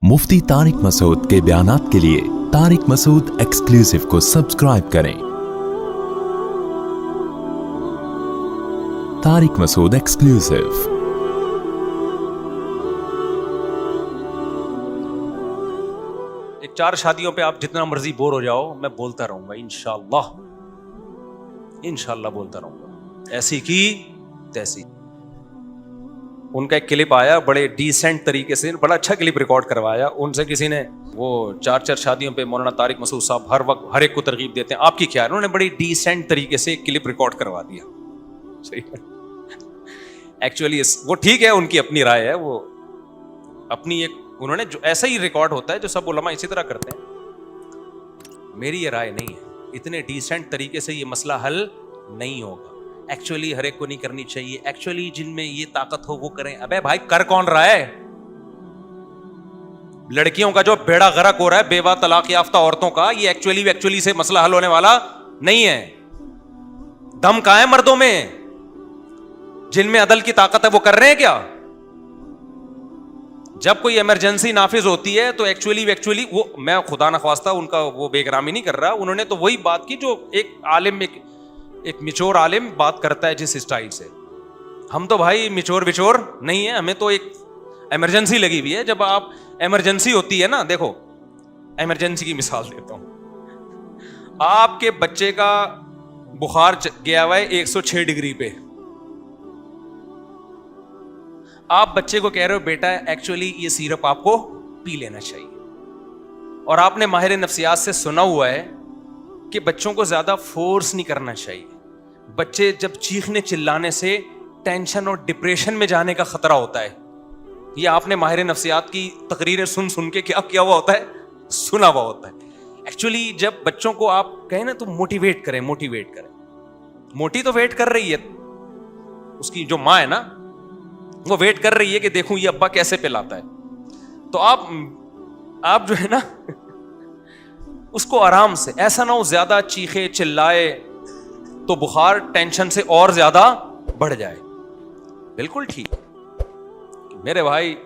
मुफ्ती तारिक मसूद के बयानात के लिए तारिक मसूद एक्सक्लूसिव को सब्सक्राइब करें। तारिक मसूद एक्सक्लूसिव। एक 4 शादियों पे आप जितना मर्जी बोर हो जाओ, मैं बोलता रहूंगा इंशाल्लाह बोलता रहूंगा, ऐसी की तैसी। उनका एक क्लिप आया, बड़े डिसेंट तरीके से, बड़ा अच्छा क्लिप रिकॉर्ड करवाया उनसे किसी ने। वो 4 शादियों पे मौलाना तारिक मसूद साहब हर वक्त हर एक को तरगीब देते हैं, आपकी क्या है? उन्होंने बड़ी डिसेंट तरीके से एक क्लिप रिकॉर्ड करवा दिया। सही है, एक्चुअली वो ठीक है, उनकी अपनी राय है, वो अपनी एक उन्होंने जो ऐसा ही रिकॉर्ड होता है जो सब उलमा इसी तरह करते हैं। मेरी ये राय नहीं है, इतने डिसेंट तरीके से ये मसला हल नहीं होगा। एक्चुअली हर एक को नहीं करनी चाहिए, एक्चुअली जिनमें ये ताकत हो वो करें। अबे भाई, कर कौन रहा है? लड़कियों का जो बेड़ा गर्क हो रहा है, बेवा तलाक याफ्ता औरतों का, ये एक्चुअली से मसला हल होने वाला नहीं है। दम कहां है मर्दों में? जिनमें अदल की ताकत है वो कर रहे हैं क्या? जब कोई इमरजेंसी नाफिज होती है तो एक्चुअली वो, मैं खुदा न ख्वास्ता उनका वो बेगरामी नहीं कर रहा, उन्होंने तो वही बात की जो एक आलिम एक मिचोर आलिम बात करता है जिस स्टाइल से। हम तो भाई मिचोर विचोर नहीं है, हमें तो एक इमरजेंसी लगी हुई है। जब आप इमरजेंसी होती है ना, देखो इमरजेंसी की मिसाल देता हूं। आपके बच्चे का बुखार गया हुआ है 106 डिग्री पे, आप बच्चे को कह रहे हो बेटा एक्चुअली ये सिरप आपको पी लेना चाहिए, और आपने माहिर नफ्सियात से सुना हुआ है कि बच्चों को ज्यादा फोर्स नहीं करना चाहिए। बच्चे जब चीखने चिल्लाने से टेंशन और डिप्रेशन में जाने का खतरा होता है। ये आपने माहिर नफ्सियात की तकरीरें सुन के क्या किया हुआ होता है, सुना हुआ होता है। एक्चुअली जब बच्चों को आप कहें ना तो मोटिवेट करें। मोटी तो वेट कर रही है, उसकी जो माँ है ना वो वेट कर रही है कि देखूं ये अब्बा कैसे पिलाता है। तो आप जो है ना उसको आराम से, ऐसा ना हो ज्यादा चीखे चिल्लाए तो बुखार टेंशन से और ज्यादा बढ़ जाए। बिल्कुल ठीक मेरे भाई,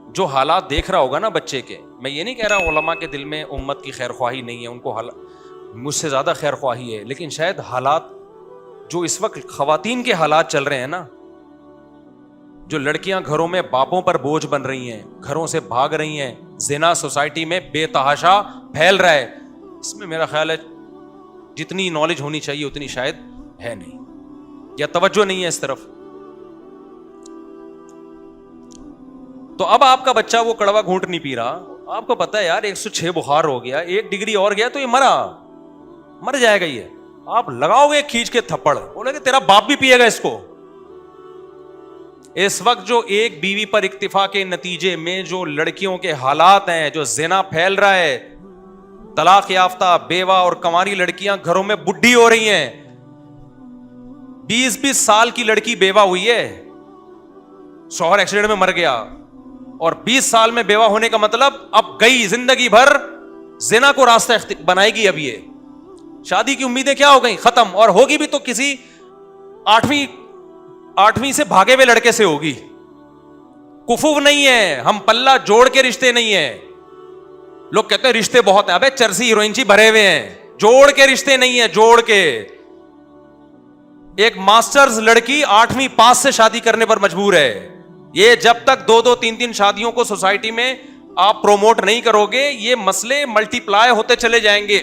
जो हालात देख रहा होगा ना बच्चे के, मैं ये नहीं कह रहा उलमा के दिल में उम्मत की खैर ख्वाही नहीं है, उनको मुझसे ज्यादा खैर ख्वाही है, लेकिन शायद हालात जो इस वक्त खवातीन के हालात चल रहे हैं ना, जो लड़कियां घरों में बापों पर बोझ बन रही हैं, घरों से भाग रही हैं, जिना सोसाइटी में बेतहाशा फैल रहा है, इसमें मेरा ख्याल है जितनी नॉलेज होनी चाहिए उतनी शायद है नहीं, या तवज्जो नहीं है इस तरफ। तो अब आपका बच्चा वो कड़वा घूंट नहीं पी रहा, आपको पता है यार 106 बुखार हो गया, 1 डिग्री और गया तो ये मर जाएगा ये। आप लगाओगे खींच के थप्पड़, बोलेगे तेरा बाप भी पिएगा इसको। इस वक्त जो एक बीवी पर इक्तिफा के नतीजे में जो लड़कियों के हालात हैं, जो जिना फैल रहा है, तलाक याफ्ता बेवा और कंवारी लड़कियां घरों में बुढ़ी हो रही हैं। 20-20 साल की लड़की बेवा हुई है, शौहर एक्सीडेंट में मर गया, और 20 साल में बेवा होने का मतलब अब गई जिंदगी भर जिना को रास्ता बनाएगी। अब ये शादी की उम्मीदें क्या हो गई, खत्म, और होगी भी तो किसी 8वीं से भागे हुए लड़के से होगी। कुफूफ नहीं है, हम पल्ला जोड़ के रिश्ते नहीं है। लोग कहते हैं रिश्ते बहुत हैं, अबे चरसी हीरोइनची भरे हुए हैं, जोड़ के रिश्ते नहीं है, जोड़ के। एक मास्टर्स लड़की 8वीं पास से शादी करने पर मजबूर है। ये जब तक 2-2, 3-3 शादियों को सोसाइटी में आप प्रोमोट नहीं करोगे, ये मसले मल्टीप्लाई होते चले जाएंगे।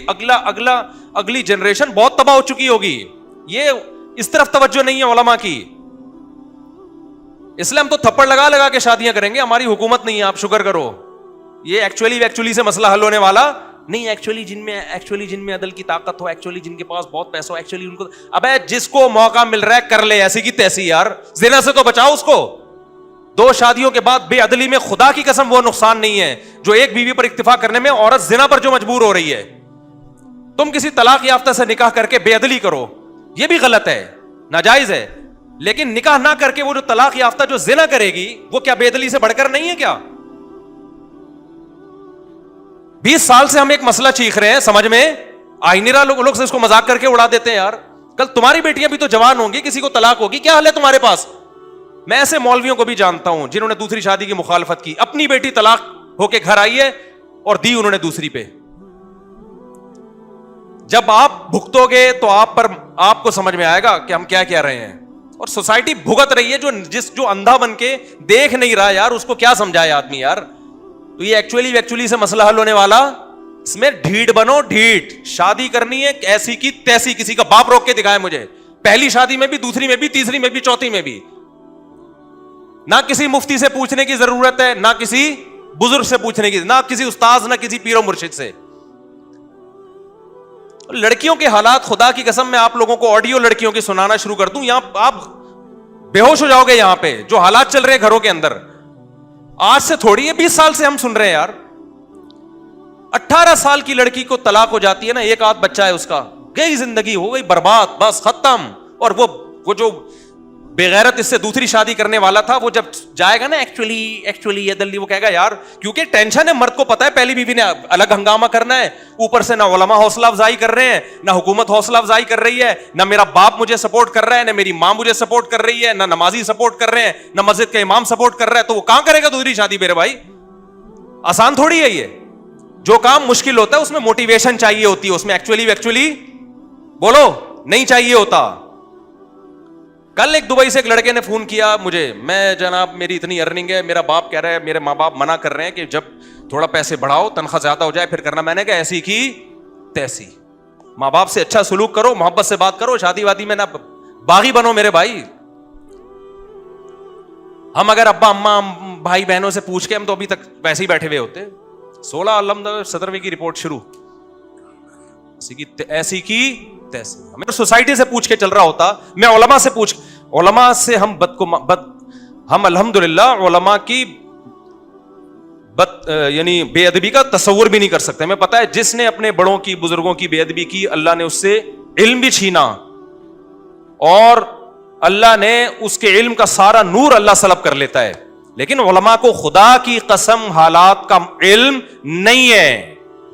अगली जनरेशन बहुत तबाह हो चुकी होगी। ये इस तरफ तवज्जो नहीं है उलमा की, इसलिए हम तो थप्पड़ लगा के शादियां करेंगे। हमारी हुकूमत नहीं है, आप शुक्र करो। ये एक्चुअली से मसला हल होने वाला नहीं। एक्चुअली जिनमें अदल की ताकत हो, एक्चुअली जिनके पास बहुत पैसा हो, एक्चुअली उनको, अबे जिसको मौका मिल रहा है कर ले, ऐसी की तैसी यार। जिना से तो बचाओ उसको। 2 शादियों के बाद बेअदली में खुदा की कसम वो नुकसान नहीं है जो एक बीवी पर इक्तिफा करने में औरत जिना पर जो मजबूर हो रही है। तुम किसी तलाक याफ्ता से निकाह करके बेअदली करो, ये भी गलत है, नाजायज है, लेकिन निकाह ना करके वो जो तलाक याफ्ता जो जिना करेगी वो क्या बेदली से बढ़कर नहीं है क्या? 20 साल से हम एक मसला चीख रहे हैं, समझ में आ ही नहीं रहा। लोग से इसको मजाक करके उड़ा देते हैं यार। कल तुम्हारी बेटियां भी तो जवान होंगी, किसी को तलाक होगी, क्या हाल है तुम्हारे पास? मैं ऐसे मौलवियों को भी जानता हूं जिन्होंने दूसरी शादी की मुखालफत की, अपनी बेटी तलाक होके घर आई है और दी उन्होंने दूसरी पे। जब आप भुगतोगे तो आपको समझ में आएगा कि हम क्या कह रहे हैं। और सोसाइटी भुगत रही है, जो अंधा बन के देख नहीं रहा यार, उसको क्या समझाए आदमी यार। तो ये एक्चुअली से मसला हल होने वाला, इसमें ढीठ बनो, ढीठ। शादी करनी है ऐसी की तैसी, किसी का बाप रोक के दिखाए मुझे, पहली शादी में भी, दूसरी में भी, तीसरी में भी, चौथी में भी। ना किसी मुफ्ती से पूछने की जरूरत है, ना किसी बुजुर्ग से पूछने की, ना किसी उस्ताद, ना किसी पीरो मुर्शिद से। लड़कियों के हालात, खुदा की कसम मैं आप लोगों को ऑडियो लड़कियों की सुनाना शुरू कर दूं, यहां आप बेहोश हो जाओगे। यहां पे जो हालात चल रहे हैं घरों के अंदर, आज से थोड़ी है, 20 साल से हम सुन रहे हैं यार। 18 साल की लड़की को तलाक हो जाती है ना, एक आध बच्चा है उसका, गई जिंदगी, हो गई बर्बाद, बस खत्म। और वो जो बेगैरत इससे दूसरी शादी करने वाला था, वो जब जाएगा ना एक्चुअली ये दल्ली, वो कहेगा यार, क्योंकि टेंशन है, मर्द को पता है पहली बीवी ने अलग हंगामा करना है, ऊपर से ना उलमा हौसला अफजाई कर रहे हैं, ना हुकूमत हौसला अफजाई कर रही है, ना मेरा बाप मुझे सपोर्ट कर रहा है, ना मेरी मां मुझे सपोर्ट कर रही है, ना नमाजी सपोर्ट कर रहे हैं, ना मस्जिद का इमाम सपोर्ट कर रहा है। तो वो कहां करेगा दूसरी शादी मेरे भाई? आसान थोड़ी है ये। जो काम मुश्किल होता है उसमें मोटिवेशन चाहिए होती है, उसमें एक्चुअली बोलो नहीं चाहिए होता। कल एक दुबई से एक लड़के ने फोन किया मुझे, मैं जनाब मेरी इतनी अर्निंग है, मेरा बाप कह रहा है, मेरे माँ बाप मना कर रहे हैं कि जब थोड़ा पैसे बढ़ाओ, तनख्वाह ज्यादा हो जाए फिर करना। मैंने कहा ऐसी की तैसी, माँ बाप से अच्छा सलूक करो, मोहब्बत से बात करो, शादी वादी में ना बागी बनो मेरे भाई। हम अगर अब्बा अम्मा भाई बहनों से पूछ के, हम तो अभी तक वैसे ही बैठे हुए होते। 16 अलहमदुलिल्लाह 17वीं की रिपोर्ट शुरू, ऐसी की तैसी। हमें सोसाइटी से पूछ के चल रहा होता, मैं उलमा से पूछ, उलमा से हम हम अल्हम्दुलिल्लाह उलमा की यानी बेअदबी का तस्वुर भी नहीं कर सकते। हमें पता है जिसने अपने बड़ों की, बुजुर्गों की बेअदबी की, अल्लाह ने उससे इल्म भी छीना और अल्लाह ने उसके इल्म का सारा नूर अल्लाह सलब कर लेता है। लेकिन उलमा को खुदा की कसम हालात का इल्म नहीं है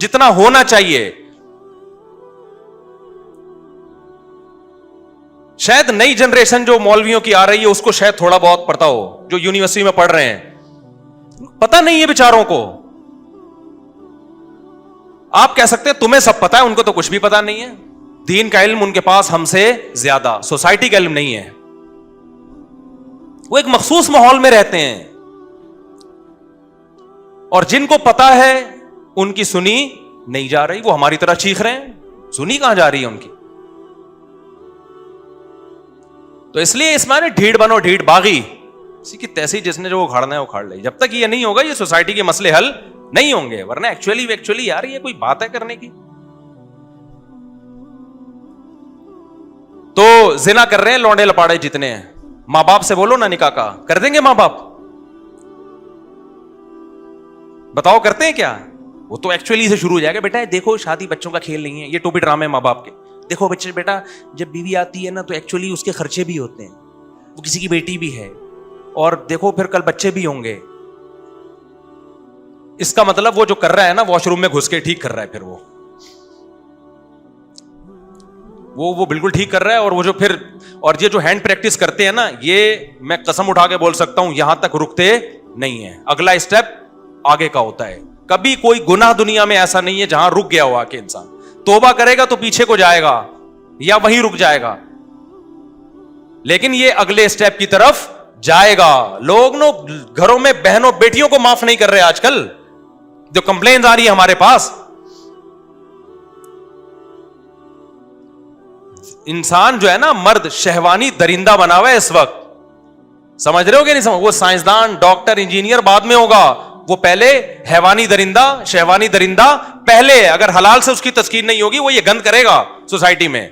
जितना होना चाहिए। शायद नई जनरेशन जो मौलवियों की आ रही है उसको शायद थोड़ा बहुत पता हो, जो यूनिवर्सिटी में पढ़ रहे हैं, पता नहीं है बेचारों को। आप कह सकते हैं तुम्हें सब पता है, उनको तो कुछ भी पता नहीं है। दीन का इल्म उनके पास हमसे ज्यादा, सोसाइटी का इल्म नहीं है। वो एक मखसूस माहौल में रहते हैं और जिनको पता है उनकी सुनी नहीं जा रही, वो हमारी तरह चीख रहे हैं, सुनी कहां जा रही है उनकी। तो इसलिए इस माने ढीठ बनो, ढीठ बागी, इसी की तैसी, जिसने जो उखाड़ना है उखाड़ ले। जब तक ये नहीं होगा ये सोसाइटी के मसले हल नहीं होंगे। वरना एक्चुअली यार ये कोई बात है करने की। तो जिना कर रहे हैं लौंडे लपाड़े जितने हैं, मां बाप से बोलो ना निकाह का, कर देंगे मां बाप? बताओ करते हैं क्या? वो तो एक्चुअली से शुरू हो जाएगा, बेटा देखो शादी बच्चों का खेल नहीं है, ये टोपी ड्रामे मां बाप के। देखो बच्चे, बेटा जब बीवी आती है ना तो एक्चुअली उसके खर्चे भी होते हैं, वो किसी की बेटी भी है, और देखो फिर कल बच्चे भी होंगे। इसका मतलब वो जो कर रहा है ना वॉशरूम में घुस के ठीक कर रहा है, फिर वो बिल्कुल ठीक कर रहा है। और वो जो फिर, और ये जो हैंड प्रैक्टिस करते हैं ना, ये मैं कसम उठा के बोल सकता हूं यहां तक रुकते नहीं है। अगला स्टेप आगे का होता है। कभी कोई गुनाह दुनिया में ऐसा नहीं है जहां रुक गया हुआ कि इंसान तौबा करेगा तो पीछे को जाएगा या वहीं रुक जाएगा, लेकिन ये अगले स्टेप की तरफ जाएगा। लोग नो घरों में बहनों बेटियों को माफ नहीं कर रहे आजकल, जो कंप्लेंट आ रही है हमारे पास। इंसान जो है ना, मर्द शहवानी दरिंदा बना हुआ है इस वक्त, समझ रहे हो कि नहीं समझ? वो साइंसदान, डॉक्टर, इंजीनियर बाद में होगा, वो पहले हैवानी दरिंदा, शहवानी दरिंदा पहले। अगर हलाल से उसकी तस्कीर नहीं होगी वो ये गंद करेगा सोसाइटी में।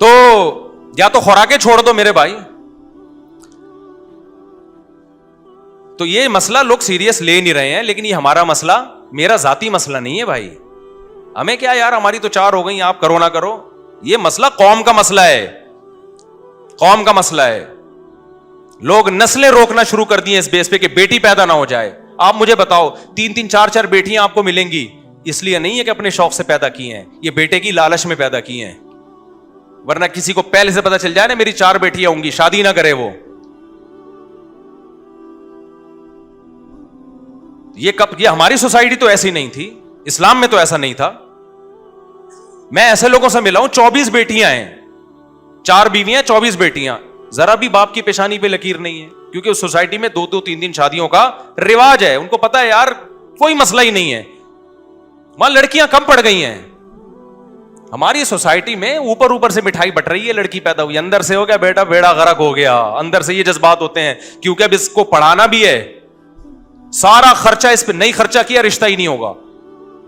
तो या तो खुराकें छोड़ दो मेरे भाई। तो ये मसला लोग सीरियस ले नहीं रहे हैं, लेकिन ये हमारा मसला, मेरा जाती मसला नहीं है भाई। हमें क्या यार, हमारी तो 4 हो गई, आप करो ना करो। ये मसला कौम का मसला है, कौम का मसला है। लोग नस्लें रोकना शुरू कर दिए इस बेस पे कि बेटी पैदा ना हो जाए। आप मुझे बताओ, 3-3, 4-4 बेटियां आपको मिलेंगी, इसलिए नहीं है कि अपने शौक से पैदा की हैं, ये बेटे की लालच में पैदा की हैं। वरना किसी को पहले से पता चल जाए ना मेरी 4 बेटियां होंगी, शादी ना करे वो। یہ ہماری سوسائٹی تو ایسی نہیں تھی, اسلام میں تو ایسا نہیں تھا. میں ایسے لوگوں سے ملا ہوں 24 بیٹیاں ہیں, 4 بیویاں 24 بیٹیاں, ذرا بھی باپ کی پیشانی پہ لکیر نہیں ہے, کیونکہ اس سوسائٹی میں 2-3 شادیوں کا رواج ہے. ان کو پتا ہے یار کوئی مسئلہ ہی نہیں ہے, وہاں لڑکیاں کم پڑ گئی ہیں. ہماری سوسائٹی میں اوپر سے مٹھائی بٹ رہی ہے, لڑکی پیدا ہوئی, اندر سے ہو گیا بیٹا بیڑا غرق ہو گیا, اندر سے یہ جذبات ہوتے ہیں, کیونکہ اب اس کو پڑھانا بھی ہے, سارا خرچہ اس پہ نہیں خرچہ کیا رشتہ ہی نہیں ہوگا,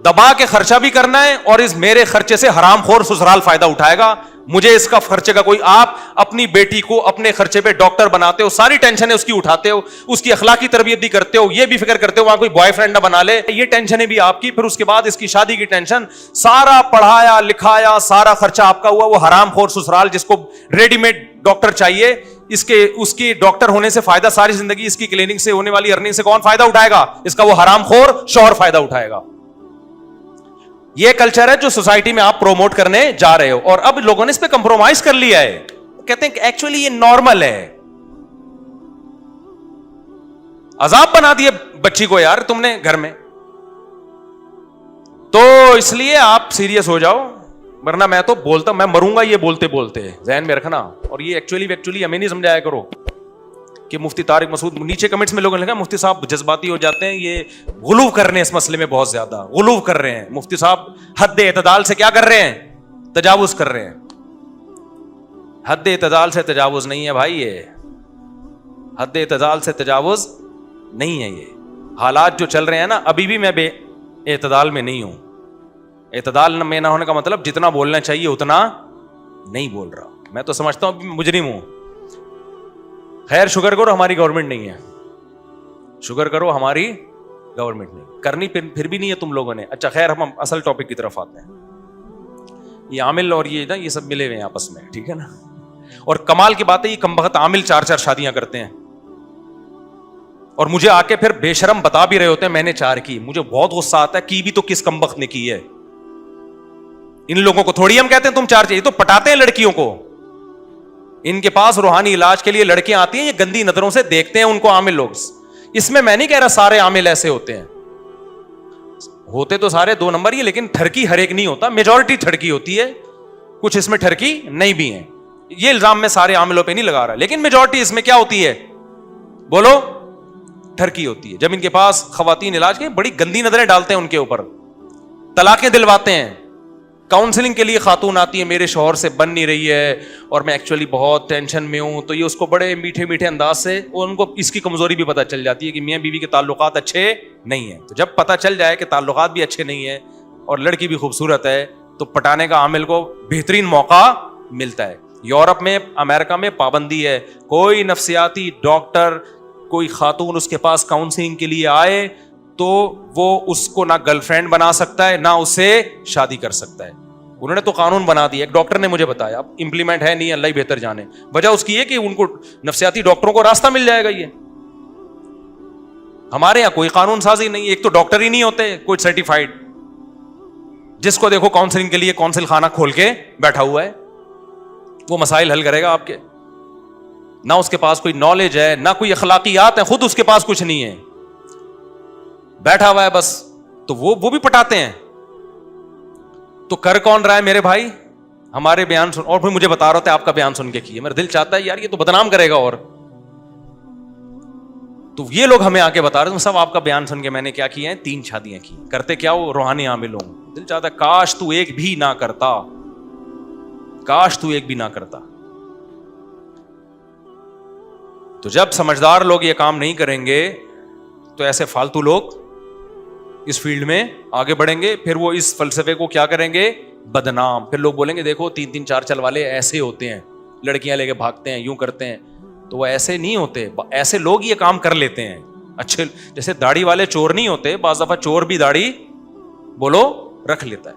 دبا کے خرچہ بھی کرنا ہے, اور اس میرے خرچے سے حرام خور سسرال فائدہ اٹھائے گا, مجھے اس کا خرچے کا کوئی. آپ اپنی بیٹی کو اپنے خرچے پہ ڈاکٹر بناتے ہو, ساری ٹینشنیں اس کی اٹھاتے ہو, اس کی اخلاقی تربیت بھی کرتے ہو, یہ بھی فکر کرتے ہو وہاں کوئی بوائے فرینڈ نہ بنا لے, یہ ٹینشنیں بھی آپ کی. پھر اس کے بعد اس کی شادی کی ٹینشن, سارا پڑھایا لکھایا سارا خرچہ آپ کا ہوا, وہ حرام خور سسرال جس کو ریڈی میڈ ڈاکٹر چاہیے, اس کے ڈاکٹر ہونے سے فائدہ ساری زندگی, اس کی کلینک سے ہونے والی ارننگ سے کون فائدہ اٹھائے گا؟ اس کا وہ حرام خور شوہر فائدہ اٹھائے گا. یہ کلچر ہے جو سوسائٹی میں آپ پروموٹ کرنے جا رہے ہو, اور اب لوگوں نے اس پہ کمپرومائز کر لیا ہے, کہتے ہیں کہ ایکچولی یہ نارمل ہے. عذاب بنا دیے بچی کو یار تم نے گھر میں, تو اس لیے آپ سیریس ہو جاؤ, ورنہ میں تو بولتا میں مروں گا یہ بولتے بولتے, ذہن میں رکھنا. اور یہ ایکچولی ہمیں نہیں سمجھایا کرو کہ مفتی طارق مسعود, نیچے کمنٹس میں لوگوں نے کہا مفتی صاحب جذباتی ہو جاتے ہیں, یہ غلو کر رہے ہیں اس مسئلے میں, بہت زیادہ غلو کر رہے ہیں مفتی صاحب, حد اعتدال سے کیا کر رہے ہیں؟ تجاوز کر رہے ہیں. حد اعتدال سے تجاوز نہیں ہے بھائی, یہ حد اعتدال سے تجاوز نہیں ہے. یہ حالات جو چل رہے ہیں نا, ابھی بھی میں بے اعتدال میں نہیں ہوں. اعتدال میں نہ ہونے کا مطلب جتنا بولنا چاہیے اتنا نہیں بول رہا. میں تو سمجھتا ہوں مجرم ہوں. خیر شکر کرو ہماری گورنمنٹ نہیں ہے, شکر کرو ہماری گورنمنٹ نہیں, کرنی پھر بھی نہیں ہے تم لوگوں نے. اچھا خیر, ہم اصل ٹاپک کی طرف آتے ہیں. یہ عامل اور یہ نا, یہ سب ملے ہوئے ہیں آپس میں, ٹھیک ہے نا. اور کمال کی بات ہے, یہ کمبخت عامل 4 شادیاں کرتے ہیں, اور مجھے آ کے پھر بے شرم بتا بھی رہے ہوتے ہیں میں نے 4 کی. مجھے بہت غصہ آتا ہے, کی بھی تو کس کمبخت نے کی ہے. ان لوگوں کو تھوڑی ہم کہتے ہیں تم 4 چاہیے, تو پٹاتے ہیں لڑکیوں کو. ان کے پاس روحانی علاج کے لیے لڑکیاں آتی ہیں, یہ گندی نظروں سے دیکھتے ہیں ان کو عامل لوگ. اس میں نہیں کہہ رہا سارے عامل ایسے ہوتے ہیں, ہوتے تو سارے 2 نمبر ہی, لیکن ٹھرکی ہر ایک نہیں ہوتا, میجورٹی ٹھرکی ہوتی ہے, کچھ اس میں ٹھرکی نہیں بھی ہیں. یہ الزام میں سارے عاملوں پہ نہیں لگا رہا, لیکن میجورٹی اس میں کیا ہوتی ہے بولو, ٹھرکی ہوتی ہے. جب ان کے پاس خواتین علاج کے بڑی گندی نظریں ڈالتے ہیں ان کے اوپر, طلاقیں دلواتے ہیں. کاؤنسلنگ کے لیے خاتون آتی ہے, میرے شوہر سے بن نہیں رہی ہے اور میں ایکچولی بہت ٹینشن میں ہوں, تو یہ اس کو بڑے میٹھے میٹھے انداز سے, اور ان کو اس کی کمزوری بھی پتہ چل جاتی ہے کہ میاں بیوی کے تعلقات اچھے نہیں ہیں. تو جب پتہ چل جائے کہ تعلقات بھی اچھے نہیں ہیں اور لڑکی بھی خوبصورت ہے, تو پٹانے کا عامل کو بہترین موقع ملتا ہے. یورپ میں, امریکہ میں پابندی ہے, کوئی نفسیاتی ڈاکٹر, کوئی خاتون اس کے پاس کاؤنسلنگ کے لیے آئے تو وہ اس کو نہ گرل فرینڈ بنا سکتا ہے, نہ اسے شادی کر سکتا ہے. انہوں نے تو قانون بنا دیا, ایک ڈاکٹر نے مجھے بتایا, اب امپلیمنٹ ہے نہیں, اللہ ہی بہتر جانے. وجہ اس کی ہے کہ ان کو نفسیاتی ڈاکٹروں کو راستہ مل جائے گا. یہ ہمارے یہاں کوئی قانون سازی نہیں, ایک تو ڈاکٹر ہی نہیں ہوتے کوئی سرٹیفائڈ, جس کو دیکھو کاؤنسلنگ کے لیے کونسل خانہ کھول کے بیٹھا ہوا ہے, وہ مسائل حل کرے گا آپ کے. نہ اس کے پاس کوئی نالج ہے, نہ کوئی اخلاقیات ہے, خود اس کے پاس کچھ نہیں ہے, بیٹھا ہوا ہے بس. تو وہ بھی پٹاتے ہیں. تو کر کون رہا ہے میرے بھائی؟ ہمارے بیان سن, اور پھر مجھے بتا رہا تھا آپ کا بیان سن کے کیے. میرا دل چاہتا ہے یار یہ تو بدنام کرے گا. اور تو یہ لوگ ہمیں آ کے بتا رہے ہیں صاحب آپ کا بیان سن کے میں نے کیا کیا ہے, 3 شادیاں کی. کرتے کیا وہ روحانی عامل ہوں. دل چاہتا ہے کاش تو ایک بھی نہ کرتا, کاش تو ایک بھی نہ کرتا. تو جب سمجھدار لوگ یہ کام نہیں کریں گے تو ایسے فالتو لوگ اس فیلڈ میں آگے بڑھیں گے. پھر وہ اس فلسفے کو کیا کریں گے, بدنام. پھر لوگ بولیں گے دیکھو 3-3 4 چل والے ایسے ہوتے ہیں, لڑکیاں لے کے بھاگتے ہیں, یوں کرتے ہیں. تو وہ ایسے نہیں ہوتے, ایسے لوگ یہ کام کر لیتے ہیں. اچھے جیسے داڑھی والے چور نہیں ہوتے, بعض دفعہ چور بھی داڑھی بولو رکھ لیتا ہے.